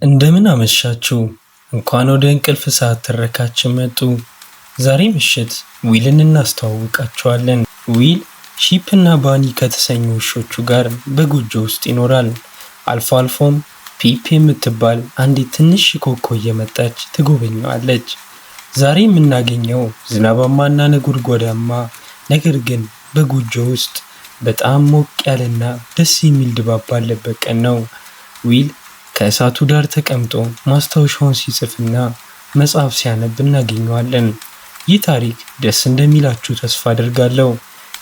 እንደምን አመሻችሁ። እንኳን ወደ እንቅልፍ ሰዓት ትረካችን መጡ። ዛሬ ምሽት ዊልን እናስተዋውቃችኋለን። ዊል ሺፕ እና ባኒ ከተሰኙ ውሾቹ ጋር በጎጆ ውስጥ ይኖራል። አልፎ አልፎም ፒፕ የምትባል አንዲት ትንሽ ኮኮ እየመጣች ትጎበኘዋለች። ዛሬ የምናገኘው ዝናባማና ነጎድጓዳማ ነገር ግን በጎጆ ውስጥ በጣም ሞቅ ያለና ደስ የሚል ድባብ ባለበት ቀን ነው። ዊል ከእሳቱ ዳር ተቀምጦ ማስታወሻውን ሲጽፍና መጽሐፍ ሲያነብ እናገኘዋለን። ይህ ታሪክ ደስ እንደሚላችሁ ተስፋ አድርጋለሁ።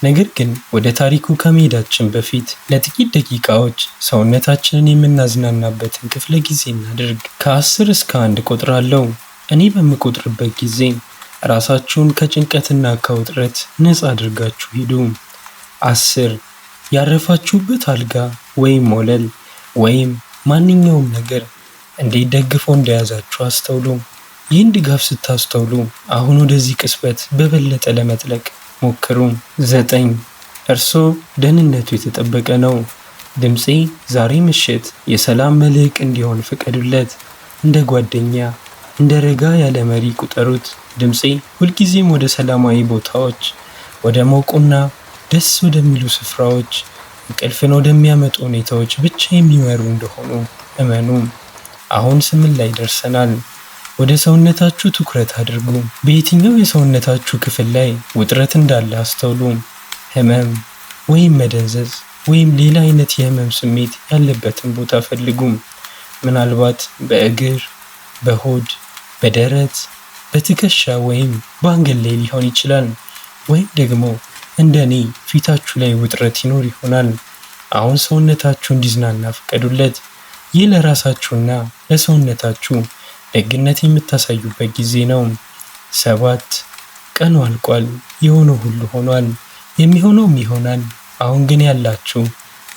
ነገር ግን ወደ ታሪኩ ከመሄዳችን በፊት ለጥቂት ደቂቃዎች ሰውነታችንን የምናዝናናበትን ክፍለ ጊዜ እናድርግ። ከ10 እስከ 1 ቆጥራለሁ። እኔ በምቆጥርበት ጊዜ ራሳችሁን ከጭንቀትና ከውጥረት ነፃ አድርጋችሁ ሂዱ። 10 ያረፋችሁበት አልጋ ወይም ወለል ወይም ማንኛውም ነገር እንዴት ደግፎ እንደያዛችሁ አስተውሉ። ይህን ድጋፍ ስታስተውሉ አሁን ወደዚህ ቅጽበት በበለጠ ለመጥለቅ ሞክሩ። 9 እርስዎ ደህንነቱ የተጠበቀ ነው። ድምፄ ዛሬ ምሽት የሰላም መልህቅ እንዲሆን ፍቀዱለት። እንደ ጓደኛ፣ እንደ ረጋ ያለ መሪ ቁጠሩት። ድምፄ ሁልጊዜም ወደ ሰላማዊ ቦታዎች፣ ወደ ሞቁና ደስ ወደሚሉ ስፍራዎች፣ እንቅልፍን ወደሚያመጡ ሁኔታዎች ብቻ የሚመሩ እንደሆኑ እመኑ። አሁን 8 ላይ ደርሰናል። ወደ ሰውነታችሁ ትኩረት አድርጉ። በየትኛው የሰውነታችሁ ክፍል ላይ ውጥረት እንዳለ አስተውሉ። ህመም ወይም መደንዘዝ ወይም ሌላ አይነት የህመም ስሜት ያለበትን ቦታ ፈልጉ። ምናልባት በእግር፣ በሆድ፣ በደረት፣ በትከሻ ወይም በአንገት ላይ ሊሆን ይችላል። ወይም ደግሞ እንደኔ ፊታችሁ ላይ ውጥረት ይኖር ይሆናል። አሁን ሰውነታችሁ እንዲዝናና ፍቀዱለት። ይህ ለራሳችሁና ለሰውነታችሁ ደግነት የምታሳዩበት ጊዜ ነው። 7 ቀኑ አልቋል። የሆነው ሁሉ ሆኗል። የሚሆነውም ይሆናል። አሁን ግን ያላችሁ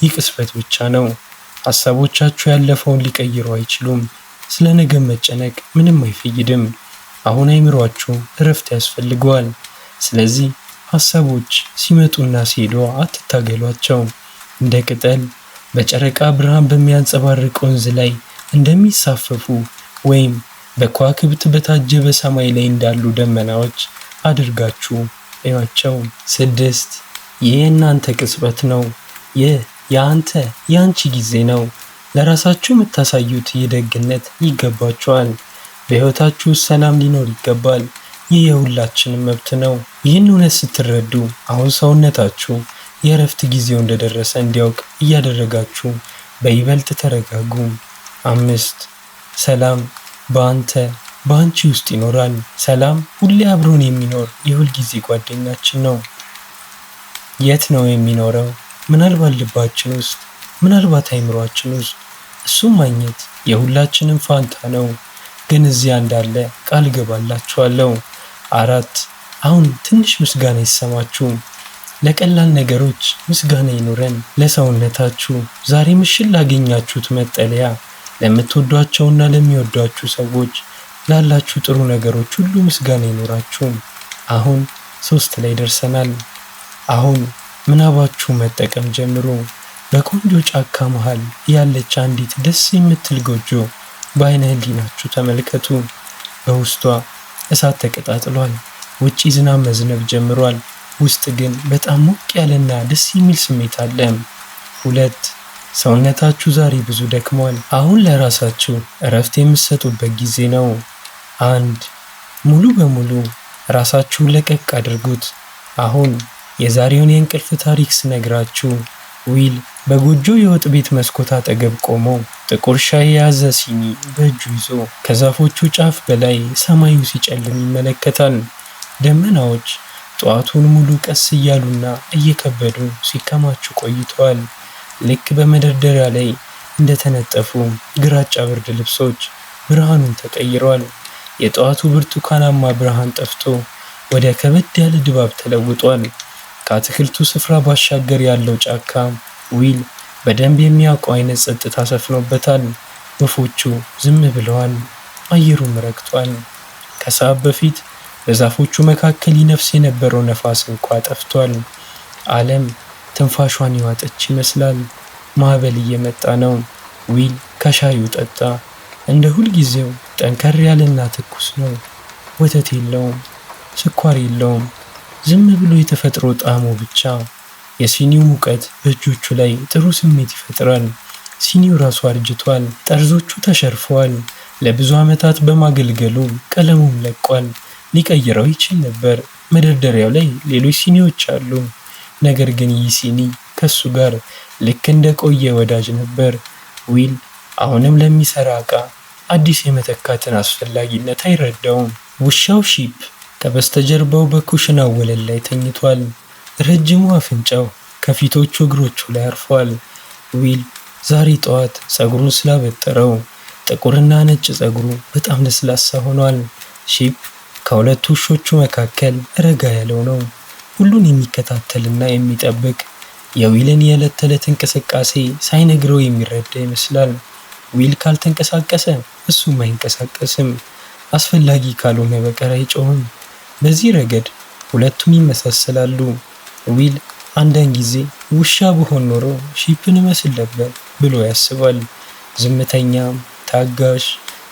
ይህ ቅጽበት ብቻ ነው። ሀሳቦቻችሁ ያለፈውን ሊቀይሩ አይችሉም። ስለ ነገ መጨነቅ ምንም አይፈይድም። አሁን አይምሯችሁ እረፍት ያስፈልገዋል። ስለዚህ ሀሳቦች ሲመጡና ሲሄዱ አትታገሏቸው። እንደ ቅጠል በጨረቃ ብርሃን በሚያንጸባርቅ ወንዝ ላይ እንደሚሳፈፉ ወይም በከዋክብት በታጀበ ሰማይ ላይ እንዳሉ ደመናዎች አድርጋችሁ እዩዋቸው። 6 ይህ የእናንተ ቅጽበት ነው። ይህ የአንቺ ጊዜ ነው። ለራሳችሁ የምታሳዩት ይህ ደግነት ይገባችኋል። በሕይወታችሁ ውስጥ ሰላም ሊኖር ይገባል። ይህ የሁላችንም መብት ነው። ይህን እውነት ስትረዱ አሁን ሰውነታችሁ የእረፍት ጊዜው እንደደረሰ እንዲያውቅ እያደረጋችሁ በይበልጥ ተረጋጉ። 5 ሰላም በአንቺ ውስጥ ይኖራል። ሰላም ሁሌ አብሮን የሚኖር የሁል ጊዜ ጓደኛችን ነው። የት ነው የሚኖረው? ምናልባት ልባችን ውስጥ፣ ምናልባት አይምሯችን ውስጥ። እሱም ማግኘት የሁላችንም ፋንታ ነው። ግን እዚያ እንዳለ ቃል ገባላችኋለሁ። 4 አሁን ትንሽ ምስጋና ይሰማችሁ። ለቀላል ነገሮች ምስጋና ይኑረን። ለሰውነታችሁ፣ ዛሬ ምሽት ላገኛችሁት መጠለያ፣ ለምትወዷቸውና ለሚወዷችሁ ሰዎች፣ ላላችሁ ጥሩ ነገሮች ሁሉ ምስጋና ይኑራችሁ። አሁን 3 ላይ ደርሰናል። አሁን ምናባችሁ መጠቀም ጀምሩ። በቆንጆ ጫካ መሃል ያለች አንዲት ደስ የምትል ጎጆ በአይነ ህሊናችሁ ተመልከቱ። በውስጧ እሳት ተቀጣጥሏል። ውጪ ዝናብ መዝነብ ጀምሯል። ውስጥ ግን በጣም ሞቅ ያለና ደስ የሚል ስሜት አለ። 2 ሰውነታችሁ ዛሬ ብዙ ደክሟል። አሁን ለራሳችሁ እረፍት የምትሰጡበት ጊዜ ነው። 1 ሙሉ በሙሉ ራሳችሁን ለቀቅ አድርጉት። አሁን የዛሬውን የእንቅልፍ ታሪክ ስነግራችሁ ዊል በጎጆ የወጥ ቤት መስኮት አጠገብ ቆሞ ጥቁር ሻይ የያዘ ሲኒ በእጁ ይዞ ከዛፎቹ ጫፍ በላይ ሰማዩ ሲጨልም ይመለከታል። ደመናዎች ጠዋቱን ሙሉ ቀስ እያሉና እየከበዱ ሲከማቹ ቆይተዋል። ልክ በመደርደሪያ ላይ እንደተነጠፉ ግራጫ ብርድ ልብሶች ብርሃኑን ተቀይሯል። የጠዋቱ ብርቱካናማ ብርሃን ጠፍቶ ወደ ከበድ ያለ ድባብ ተለውጧል። ከአትክልቱ ስፍራ ባሻገር ያለው ጫካ ዊል በደንብ የሚያውቀው አይነት ጸጥታ ሰፍኖበታል። ወፎቹ ዝም ብለዋል። አየሩም ረግቷል። ከሰዓት በፊት በዛፎቹ መካከል ይነፍስ የነበረው ነፋስ እንኳ ጠፍቷል። ዓለም ትንፋሿን ይዋጠች ይመስላል። ማዕበል እየመጣ ነው። ዊል ከሻዩ ጠጣ። እንደ ሁልጊዜው ጠንከር ያለና ትኩስ ነው። ወተት የለውም፣ ስኳር የለውም፣ ዝም ብሎ የተፈጥሮ ጣዕሙ ብቻ። የሲኒው ሙቀት በእጆቹ ላይ ጥሩ ስሜት ይፈጥራል። ሲኒው ራሱ አርጅቷል፣ ጠርዞቹ ተሸርፈዋል። ለብዙ ዓመታት በማገልገሉ ቀለሙም ለቋል። ሊቀይረው ይችል ነበር። መደርደሪያው ላይ ሌሎች ሲኒዎች አሉ። ነገር ግን ይህ ሲኒ ከሱ ጋር ልክ እንደ ቆየ ወዳጅ ነበር። ዊል አሁንም ለሚሰራ ዕቃ አዲስ የመተካትን አስፈላጊነት አይረዳውም። ውሻው ሺፕ ከበስተጀርባው በኩሽናው ወለል ላይ ተኝቷል። ረጅሙ አፍንጫው ከፊቶቹ እግሮቹ ላይ አርፏል። ዊል ዛሬ ጠዋት ፀጉሩን ስላበጠረው ጥቁርና ነጭ ፀጉሩ በጣም ለስላሳ ሆኗል። ሺፕ ከሁለቱ ውሾቹ መካከል ረጋ ያለው ነው። ሁሉን የሚከታተልና የሚጠብቅ፣ የዊልን የዕለት ተዕለት እንቅስቃሴ ሳይነግረው የሚረዳ ይመስላል። ዊል ካልተንቀሳቀሰ እሱም አይንቀሳቀስም። አስፈላጊ ካልሆነ በቀር አይጮህም። በዚህ ረገድ ሁለቱም ይመሳሰላሉ። ዊል አንዳንድ ጊዜ ውሻ ብሆን ኖሮ ሺፕን እመስል ነበር ብሎ ያስባል። ዝምተኛ፣ ታጋሽ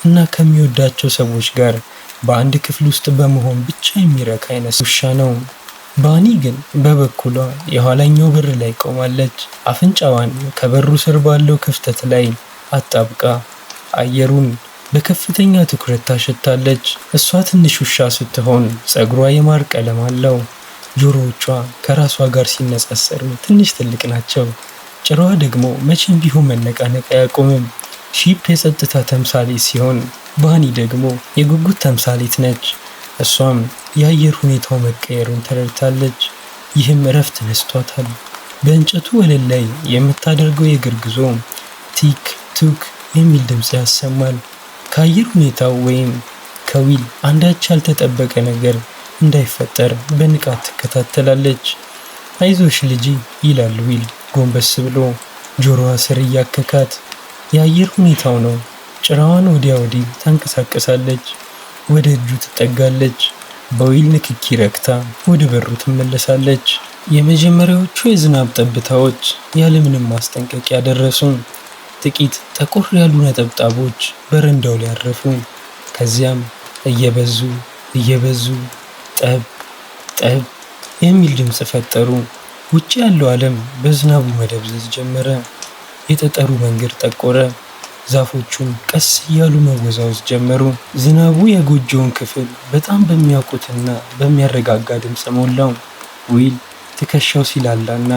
እና ከሚወዳቸው ሰዎች ጋር በአንድ ክፍል ውስጥ በመሆን ብቻ የሚረካ አይነት ውሻ ነው። ባኒ ግን በበኩሏ የኋላኛው በር ላይ ቆማለች። አፍንጫዋን ከበሩ ስር ባለው ክፍተት ላይ አጣብቃ አየሩን በከፍተኛ ትኩረት ታሸታለች። እሷ ትንሽ ውሻ ስትሆን ፀጉሯ የማር ቀለም አለው። ጆሮዎቿ ከራሷ ጋር ሲነጻጸሩ ትንሽ ትልቅ ናቸው። ጭራዋ ደግሞ መቼም ቢሆን መነቃነቅ አያቆምም። ሺፕ የጸጥታ ተምሳሌት ሲሆን ባኒ ደግሞ የጉጉት ተምሳሌት ነች። እሷም የአየር ሁኔታው መቀየሩን ተረድታለች። ይህም እረፍት ነስቷታል። በእንጨቱ ወለል ላይ የምታደርገው የእግር ጉዞ ቲክ ቱክ የሚል ድምፅ ያሰማል። ከአየር ሁኔታው ወይም ከዊል አንዳች ያልተጠበቀ ነገር እንዳይፈጠር በንቃት ትከታተላለች። አይዞሽ ልጄ ይላል ዊል ጎንበስ ብሎ ጆሮዋ ስር እያከካት። የአየር ሁኔታው ነው። ጭራዋን ወዲያ ወዲህ ታንቀሳቀሳለች። ወደ እጁ ትጠጋለች። በዊል ንክኪ ረክታ ወደ በሩ ትመለሳለች። የመጀመሪያዎቹ የዝናብ ጠብታዎች ያለምንም ማስጠንቀቂያ ደረሱ። ጥቂት ጠቆር ያሉ ነጠብጣቦች በረንዳው ላይ አረፉ። ከዚያም እየበዙ እየበዙ ጠብ ጠብ የሚል ድምፅ ፈጠሩ። ውጭ ያለው ዓለም በዝናቡ መደብዘዝ ጀመረ። የጠጠሩ መንገድ ጠቆረ። ዛፎቹም ቀስ እያሉ መወዛወዝ ጀመሩ። ዝናቡ የጎጆውን ክፍል በጣም በሚያውቁትና በሚያረጋጋ ድምፅ ሞላው። ዊል ትከሻው ሲላላና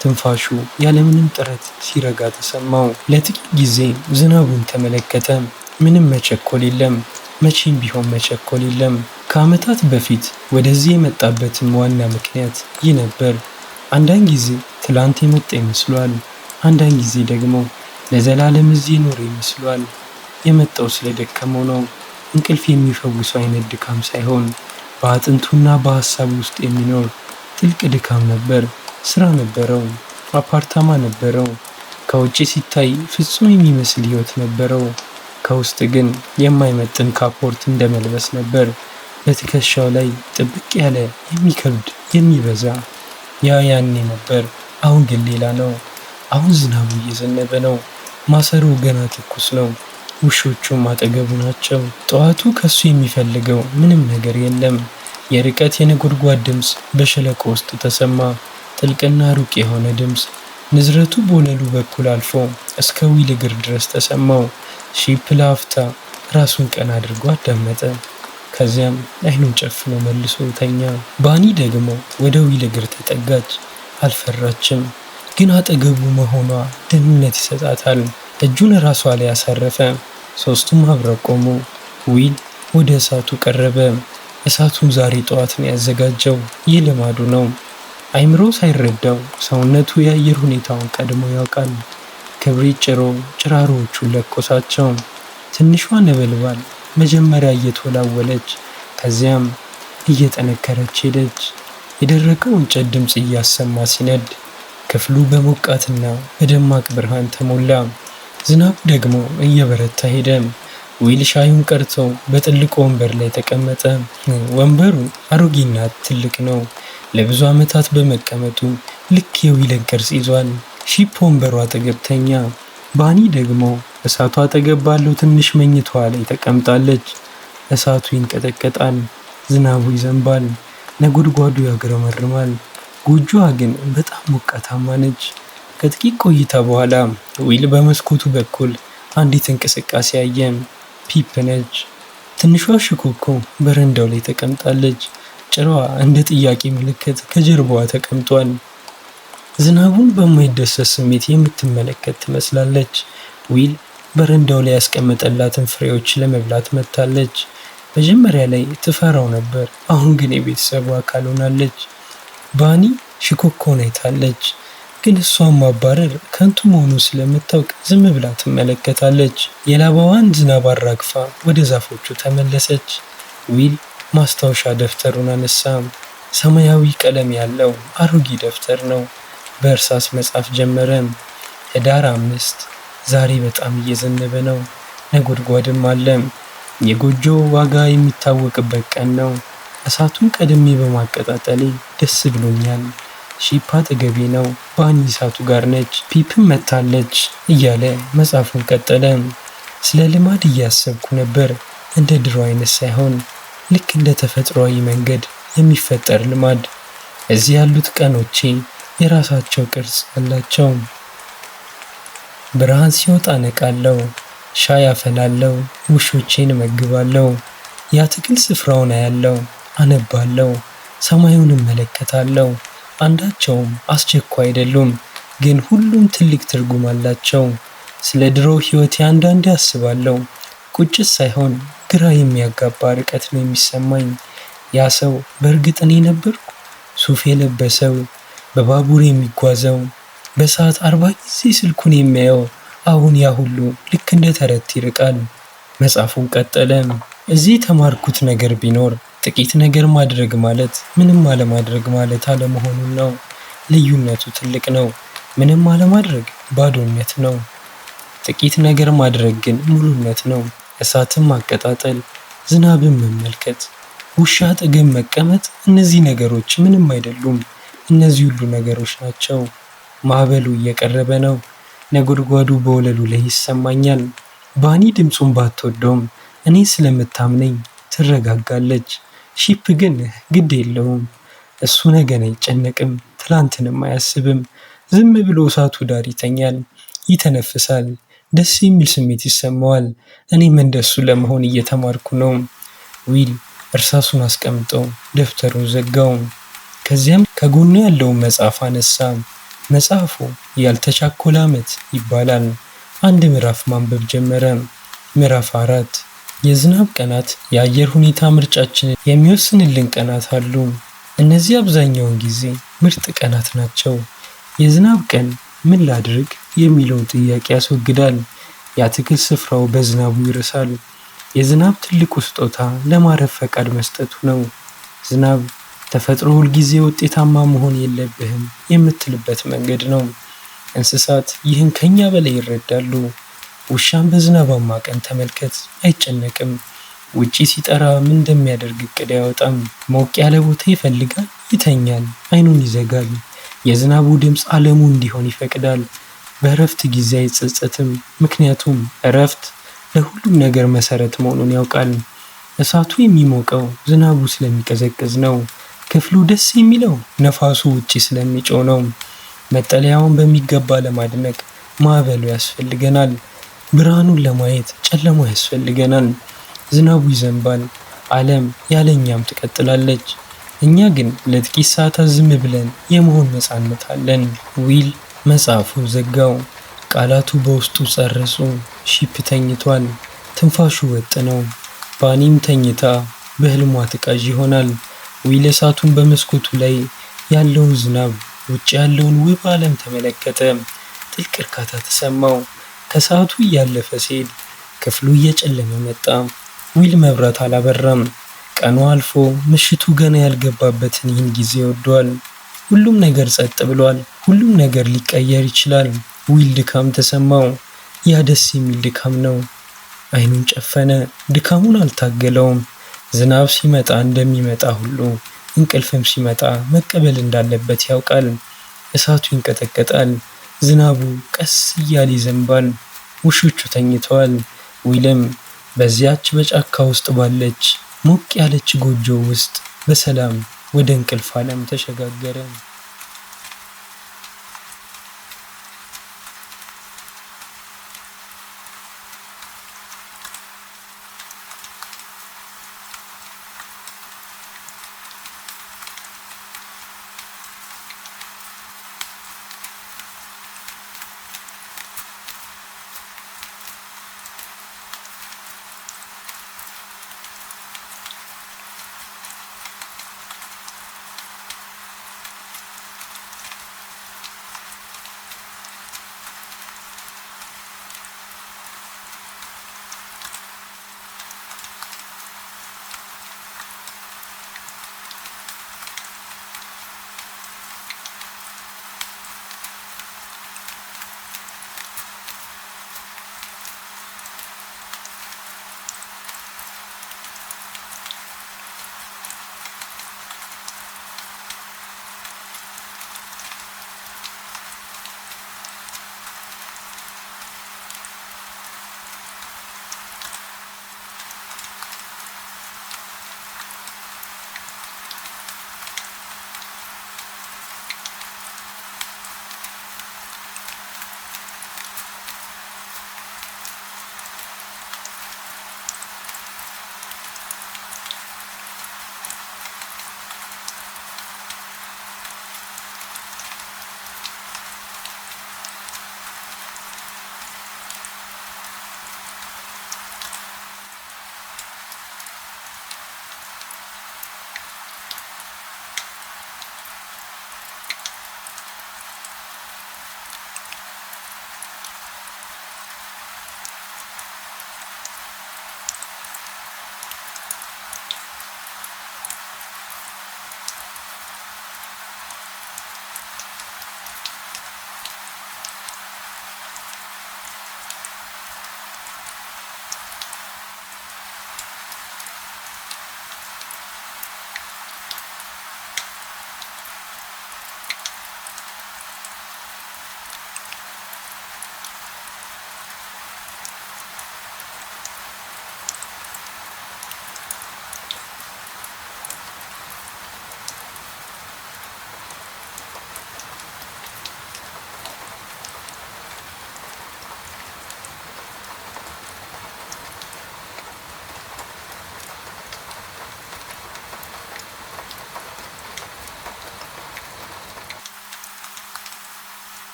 ትንፋሹ ያለምንም ጥረት ሲረጋ ተሰማው። ለጥቂት ጊዜ ዝናቡን ተመለከተ። ምንም መቸኮል የለም። መቼም ቢሆን መቸኮል የለም። ከዓመታት በፊት ወደዚህ የመጣበትም ዋና ምክንያት ይህ ነበር። አንዳንድ ጊዜ ትላንት የመጣ ይመስሏል። አንዳንድ ጊዜ ደግሞ ለዘላለም እዚህ ይኖር ይመስሏል። የመጣው ስለደከመው ነው። እንቅልፍ የሚፈውሰው አይነት ድካም ሳይሆን በአጥንቱና በሐሳቡ ውስጥ የሚኖር ጥልቅ ድካም ነበር። ስራ ነበረው፣ አፓርታማ ነበረው። ከውጭ ሲታይ ፍጹም የሚመስል ህይወት ነበረው። ከውስጥ ግን የማይመጥን ካፖርት እንደመልበስ ነበር። በትከሻው ላይ ጥብቅ ያለ የሚከብድ የሚበዛ ያኔ ነበር። አሁን ግን ሌላ ነው። አሁን ዝናቡ እየዘነበ ነው። ማሰሮው ገና ትኩስ ነው። ውሾቹም አጠገቡ ናቸው። ጠዋቱ ከሱ የሚፈልገው ምንም ነገር የለም። የርቀት የነጎድጓድ ድምፅ በሸለቆ ውስጥ ተሰማ። ጥልቅና ሩቅ የሆነ ድምፅ። ንዝረቱ በወለሉ በኩል አልፎ እስከ ዊል እግር ድረስ ተሰማው። ሺፕ ለአፍታ ራሱን ቀና አድርጎ አዳመጠ። ከዚያም አይኑን ጨፍኖ መልሶ ተኛ። ባኒ ደግሞ ወደ ዊል እግር ተጠጋች። አልፈራችም፣ ግን አጠገቡ መሆኗ ደህንነት ይሰጣታል። እጁን ራሷ ላይ አሳረፈ። ሶስቱም አብረው ቆሙ። ዊል ወደ እሳቱ ቀረበ። እሳቱን ዛሬ ጠዋት ነው ያዘጋጀው። ይህ ልማዱ ነው። አይምሮ ሳይረዳው ሰውነቱ የአየር ሁኔታውን ቀድሞ ያውቃል። ክብሪት ጭሮ ጭራሮዎቹን ለኮሳቸው። ትንሿ ነበልባል መጀመሪያ እየተወላወለች ከዚያም እየጠነከረች ሄደች። የደረቀው እንጨት ድምፅ እያሰማ ሲነድ ክፍሉ በሞቃትና በደማቅ ብርሃን ተሞላ። ዝናቡ ደግሞ እየበረታ ሄደ። ዊል ሻዩን ቀርቶ በትልቁ ወንበር ላይ ተቀመጠ። ወንበሩ አሮጌና ትልቅ ነው። ለብዙ ዓመታት በመቀመጡ ልክ የዊልን ቅርጽ ይዟል። ሺፕ ወንበሩ አጠገብ ተኛ። ባኒ ደግሞ እሳቱ አጠገብ ባለው ትንሽ መኝታዋ ላይ ተቀምጣለች። እሳቱ ይንቀጠቀጣል፣ ዝናቡ ይዘንባል፣ ነጎድጓዱ ያግረመርማል። ጎጆዋ ግን በጣም ሞቃታማ ነች። ከጥቂት ቆይታ በኋላ ዊል በመስኮቱ በኩል አንዲት እንቅስቃሴ አየ። ፒፕ ነች። ትንሿ ሽኮኮ በረንዳው ላይ ተቀምጣለች። ጭራዋ እንደ ጥያቄ ምልክት ከጀርባዋ ተቀምጧል። ዝናቡን በማይደሰት ስሜት የምትመለከት ትመስላለች። ዊል በረንዳው ላይ ያስቀመጠላትን ፍሬዎች ለመብላት መጥታለች። መጀመሪያ ላይ ትፈራው ነበር፣ አሁን ግን የቤተሰቡ አካል ሆናለች። ባኒ ሽኮኮን አይታለች፣ ግን እሷን ማባረር ከንቱ መሆኑን ስለምታውቅ ዝም ብላ ትመለከታለች። የላባዋን ዝናብ አራግፋ ወደ ዛፎቹ ተመለሰች። ዊል ማስታወሻ ደብተሩን አነሳ። ሰማያዊ ቀለም ያለው አሮጌ ደብተር ነው። በእርሳስ መጻፍ ጀመረ። ህዳር 5 ዛሬ በጣም እየዘነበ ነው፣ ነጎድጓድም አለ። የጎጆው ዋጋ የሚታወቅበት ቀን ነው። እሳቱን ቀድሜ በማቀጣጠሌ ደስ ብሎኛል። ሺፕ አጠገቤ ነው፣ ባኒ እሳቱ ጋር ነች፣ ፒፕም መታለች እያለ መጻፉን ቀጠለ። ስለ ልማድ እያሰብኩ ነበር፣ እንደ ድሮ አይነት ሳይሆን ልክ እንደ ተፈጥሯዊ መንገድ የሚፈጠር ልማድ። እዚህ ያሉት ቀኖቼ የራሳቸው ቅርጽ አላቸው። ብርሃን ሲወጣ ነቃለው፣ ሻይ አፈላለው፣ ውሾቼን እመግባለሁ፣ የአትክልት ስፍራውን አያለው፣ አነባለው፣ ሰማዩን እመለከታለሁ። አንዳቸውም አስቸኳይ አይደሉም፣ ግን ሁሉም ትልቅ ትርጉም አላቸው። ስለ ድሮ ህይወቴ አንዳንዴ አስባለሁ። ቁጭት ሳይሆን ግራ የሚያጋባ ርቀት ነው የሚሰማኝ። ያ ሰው በእርግጥ እኔ ነበርኩ? ሱፍ የለበሰው፣ በባቡር የሚጓዘው፣ በሰዓት 40 ጊዜ ስልኩን የሚያየው፣ አሁን ያ ሁሉ ልክ እንደ ተረት ይርቃል። መጽሐፉን ቀጠለ። እዚህ የተማርኩት ነገር ቢኖር ጥቂት ነገር ማድረግ ማለት ምንም አለማድረግ ማለት አለመሆኑን ነው። ልዩነቱ ትልቅ ነው። ምንም አለማድረግ ባዶነት ነው። ጥቂት ነገር ማድረግ ግን ሙሉነት ነው። እሳትን ማቀጣጠል፣ ዝናብን መመልከት፣ ውሻ አጠገብ መቀመጥ፣ እነዚህ ነገሮች ምንም አይደሉም። እነዚህ ሁሉ ነገሮች ናቸው። ማዕበሉ እየቀረበ ነው። ነጎድጓዱ በወለሉ ላይ ይሰማኛል። ባኒ ድምፁን ባትወደውም እኔ ስለምታምነኝ ትረጋጋለች። ሺፕ ግን ግድ የለውም። እሱ ነገን አይጨነቅም፣ ትላንትንም አያስብም። ዝም ብሎ እሳቱ ዳር ይተኛል፣ ይተነፍሳል፣ ደስ የሚል ስሜት ይሰማዋል። እኔም እንደሱ ለመሆን እየተማርኩ ነው። ዊል እርሳሱን አስቀምጦ ደብተሩን ዘጋው። ከዚያም ከጎኑ ያለውን መጽሐፍ አነሳ። መጽሐፉ ያልተቻኮለ ዓመት ይባላል። አንድ ምዕራፍ ማንበብ ጀመረ። ምዕራፍ 4 የዝናብ ቀናት የአየር ሁኔታ ምርጫችንን የሚወስንልን ቀናት አሉ። እነዚህ አብዛኛውን ጊዜ ምርጥ ቀናት ናቸው። የዝናብ ቀን ምን ላድርግ የሚለውን ጥያቄ ያስወግዳል። የአትክልት ስፍራው በዝናቡ ይርሳል። የዝናብ ትልቁ ስጦታ ለማረፍ ፈቃድ መስጠቱ ነው። ዝናብ ተፈጥሮ ሁልጊዜ ውጤታማ መሆን የለብህም የምትልበት መንገድ ነው። እንስሳት ይህን ከኛ በላይ ይረዳሉ። ውሻን በዝናባማ ቀን ተመልከት፣ አይጨነቅም። ውጪ ሲጠራ ምን እንደሚያደርግ እቅድ አያወጣም። ሞቅ ያለ ቦታ ይፈልጋል፣ ይተኛል፣ አይኑን ይዘጋል። የዝናቡ ድምፅ ዓለሙ እንዲሆን ይፈቅዳል። በእረፍት ጊዜ አይጸጸትም፣ ምክንያቱም እረፍት ለሁሉም ነገር መሰረት መሆኑን ያውቃል። እሳቱ የሚሞቀው ዝናቡ ስለሚቀዘቅዝ ነው። ክፍሉ ደስ የሚለው ነፋሱ ውጪ ስለሚጮህ ነው። መጠለያውን በሚገባ ለማድነቅ ማዕበሉ ያስፈልገናል። ብርሃኑን ለማየት ጨለማ ያስፈልገናል። ዝናቡ ይዘንባል፣ ዓለም ያለኛም ትቀጥላለች። እኛ ግን ለጥቂት ሰዓታት ዝም ብለን የመሆን ነፃነት አለን። ዊል መጽሐፉን ዘጋው። ቃላቱ በውስጡ ጸረሱ። ሺፕ ተኝቷል፣ ትንፋሹ ወጥ ነው። ባኒም ተኝታ በህልሟ ትቃዥ ይሆናል። ዊል እሳቱን በመስኮቱ ላይ ያለውን ዝናብ፣ ውጭ ያለውን ውብ ዓለም ተመለከተ። ጥልቅ እርካታ ተሰማው። ከሰዓቱ እያለፈ ሲሄድ ክፍሉ እየጨለመ መጣ። ዊል መብራት አላበራም። ቀኑ አልፎ ምሽቱ ገና ያልገባበትን ይህን ጊዜ ወዷል። ሁሉም ነገር ጸጥ ብሏል። ሁሉም ነገር ሊቀየር ይችላል። ዊል ድካም ተሰማው። ያ ደስ የሚል ድካም ነው። አይኑን ጨፈነ። ድካሙን አልታገለውም። ዝናብ ሲመጣ እንደሚመጣ ሁሉ እንቅልፍም ሲመጣ መቀበል እንዳለበት ያውቃል። እሳቱ ይንቀጠቀጣል። ዝናቡ ቀስ እያለ ይዘንባል። ውሾቹ ተኝተዋል። ዊልም በዚያች በጫካ ውስጥ ባለች ሞቅ ያለች ጎጆ ውስጥ በሰላም ወደ እንቅልፍ ዓለም ተሸጋገረ።